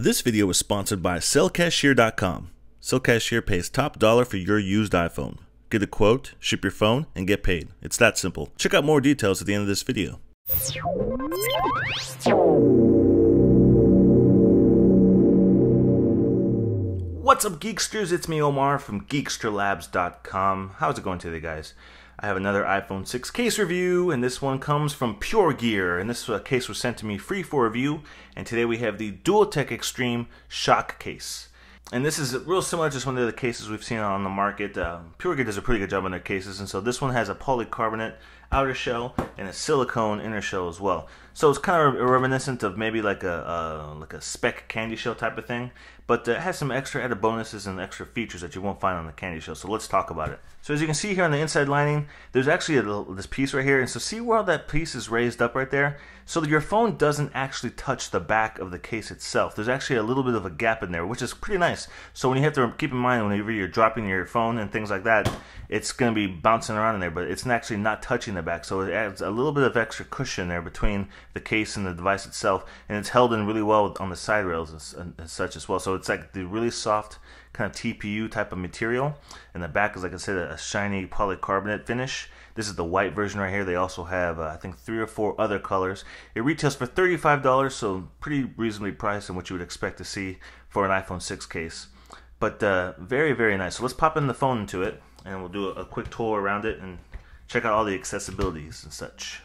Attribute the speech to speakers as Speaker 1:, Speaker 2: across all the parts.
Speaker 1: This video was sponsored by sellcashier.com. Sellcashier pays top dollar for your used iPhone. Get a quote, ship your phone, and get paid. It's that simple. Check out more details at the end of this video. What's up, Geeksters? It's me, Omar from geeksterlabs.com. How's it going today, guys? I have another iPhone 6 case review, and this one comes from Pure Gear, and this case was sent to me free for review, and today we have the Dualtek Extreme Shock Case. And this is real similar to some of the cases we've seen on the market. Pure Gear does a pretty good job on their cases, and so this one has a polycarbonate outer shell and a silicone inner shell as well. So it's kind of reminiscent of maybe like a spec candy shell type of thing, but it has some extra added bonuses and extra features that you won't find on the candy shell. So let's talk about it. So as you can see here on the inside lining, there's actually this piece right here, and so see where that piece is raised up right there? So that your phone doesn't actually touch the back of the case itself. There's actually a little bit of a gap in there, which is pretty nice. So when you have to keep in mind whenever you're dropping your phone and things like that, it's going to be bouncing around in there, but it's actually not touching the back. So it adds a little bit of extra cushion there between the case and the device itself, and it's held in really well on the side rails and such as well. So it's like the really soft kind of TPU type of material, and the back is, like I said, a shiny polycarbonate finish. This is the white version right here. They also have I think 3 or 4 other colors. It retails for $35, so pretty reasonably priced and what you would expect to see for an iPhone 6 case. But very, very nice. So let's pop in the phone into it, and we'll do a quick tour around it and check out all the accessibilities and such.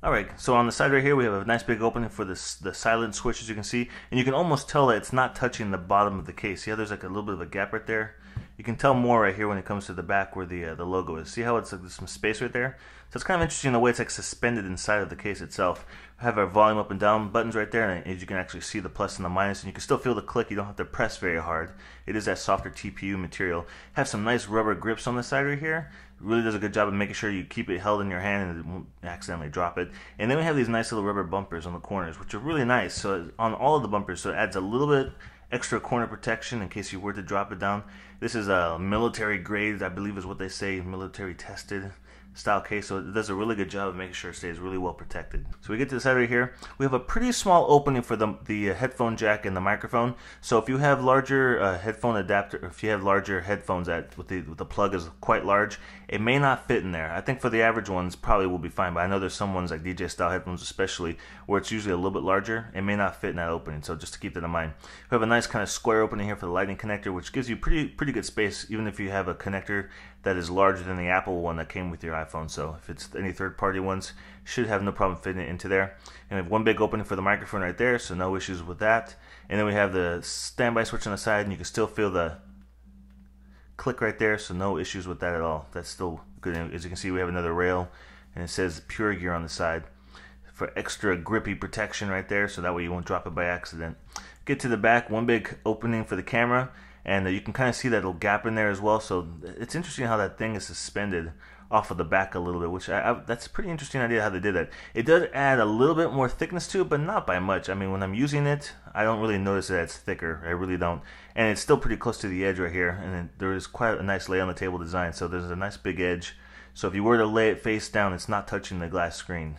Speaker 1: Alright, so on the side right here we have a nice big opening for the silent switch, as you can see, and you can almost tell that it's not touching the bottom of the case. See how there's like a little bit of a gap right there? You can tell more right here when it comes to the back where the logo is. See how it's like there's some space right there? So it's kind of interesting the way it's like suspended inside of the case itself. I have our volume up and down buttons right there, and as you can actually see the plus and the minus, and you can still feel the click. You don't have to press very hard. It is that softer TPU material. Have some nice rubber grips on the side right here. It really does a good job of making sure you keep it held in your hand and it won't accidentally drop it. And then we have these nice little rubber bumpers on the corners, which are really nice. So on all of the bumpers, so it adds a little bit extra corner protection in case you were to drop it down. This is a military grade, I believe is what they say, military tested style case, so it does a really good job of making sure it stays really well protected. So we get to the side right here, we have a pretty small opening for the headphone jack and the microphone. So if you have larger headphone adapter, if you have larger headphones with the plug is quite large, it may not fit in there. I think for the average ones probably will be fine, but I know there's some ones like DJ style headphones especially where it's usually a little bit larger. It may not fit in that opening, so just to keep that in mind. We have a nice kind of square opening here for the lightning connector, which gives you pretty good space even if you have a connector that is larger than the Apple one that came with your iPhone. So if it's any third-party ones, should have no problem fitting it into there. And we have one big opening for the microphone right there, so no issues with that. And then we have the standby switch on the side, and you can still feel the click right there, so no issues with that at all. That's still good. And as you can see, we have another rail, and it says Pure Gear on the side for extra grippy protection right there, so that way you won't drop it by accident. Get to the back, one big opening for the camera, and you can kind of see that little gap in there as well. So it's interesting how that thing is suspended off of the back a little bit, which that's a pretty interesting idea how they did that. It does add a little bit more thickness to it, but not by much. I mean, when I'm using it, I don't really notice that it's thicker. I really don't. And it's still pretty close to the edge right here, and there is quite a nice lay on the table design. So there's a nice big edge. So if you were to lay it face down, it's not touching the glass screen.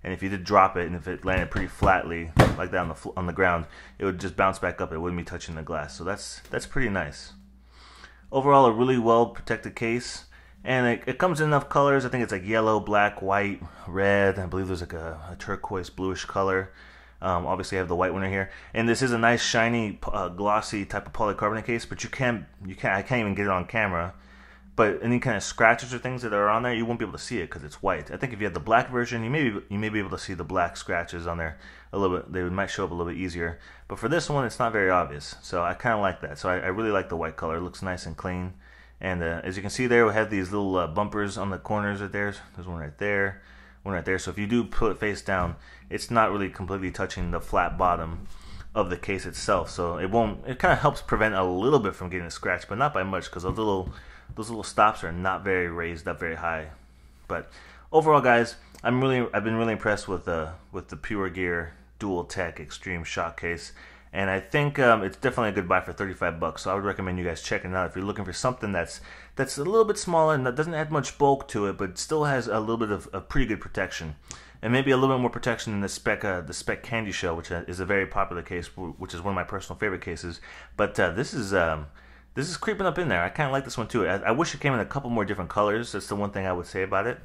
Speaker 1: And if you did drop it, and if it landed pretty flatly like that on the ground, it would just bounce back up. It wouldn't be touching the glass. So that's pretty nice. Overall, a really well protected case, and it comes in enough colors. I think it's like yellow, black, white, red. I believe there's like a turquoise bluish color. Obviously, I have the white one right here, and this is a nice shiny, glossy type of polycarbonate case. But I can't even get it on camera. But any kind of scratches or things that are on there, you won't be able to see it because it's white. I think if you had the black version, you may be able to see the black scratches on there a little bit. They might show up a little bit easier. But for this one, it's not very obvious. So I kind of like that. So I really like the white color. It looks nice and clean. And as you can see there, we have these little bumpers on the corners right there. There's one right there, one right there. So if you do put it face down, it's not really completely touching the flat bottom of the case itself. So it kind of helps prevent a little bit from getting scratched, but not by much because those little stops are not very raised up very high. But overall, guys, I've been really impressed with the Pure Gear Dualtek Extreme Shock Case, and I think it's definitely a good buy for $35. So I would recommend you guys checking it out if you're looking for something that's a little bit smaller and that doesn't add much bulk to it, but still has a little bit of pretty good protection. and maybe a little bit more protection than the Spec Candy Shell, which is a very popular case, which is one of my personal favorite cases. But this is creeping up in there. I kind of like this one too. I wish it came in a couple more different colors. That's the one thing I would say about it.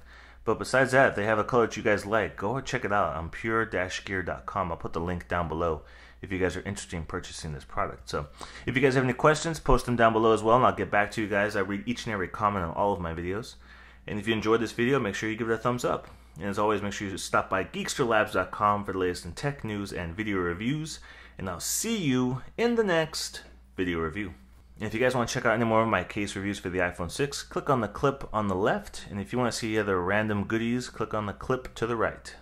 Speaker 1: But besides that, if they have a color that you guys like, go and check it out on pure-gear.com. I'll put the link down below if you guys are interested in purchasing this product. So if you guys have any questions, post them down below as well, and I'll get back to you guys. I read each and every comment on all of my videos. And if you enjoyed this video, make sure you give it a thumbs up. And as always, make sure you stop by geeksterlabs.com for the latest in tech news and video reviews. And I'll see you in the next video review. And if you guys want to check out any more of my case reviews for the iPhone 6, click on the clip on the left. And if you want to see other random goodies, click on the clip to the right.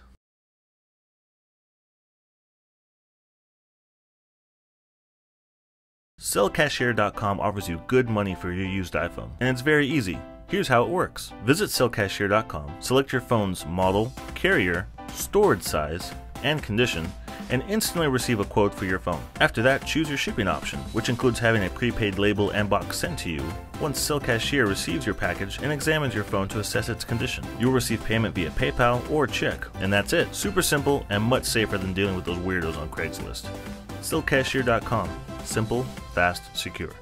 Speaker 1: Sellcashier.com offers you good money for your used iPhone. And it's very easy. Here's how it works. Visit sellcashier.com, select your phone's model, carrier, storage size, and condition, and instantly receive a quote for your phone. After that, choose your shipping option, which includes having a prepaid label and box sent to you. Once Cell Cashier receives your package and examines your phone to assess its condition, you'll receive payment via PayPal or check. And that's it. Super simple and much safer than dealing with those weirdos on Craigslist. Sellcashier.com. Simple, fast, secure.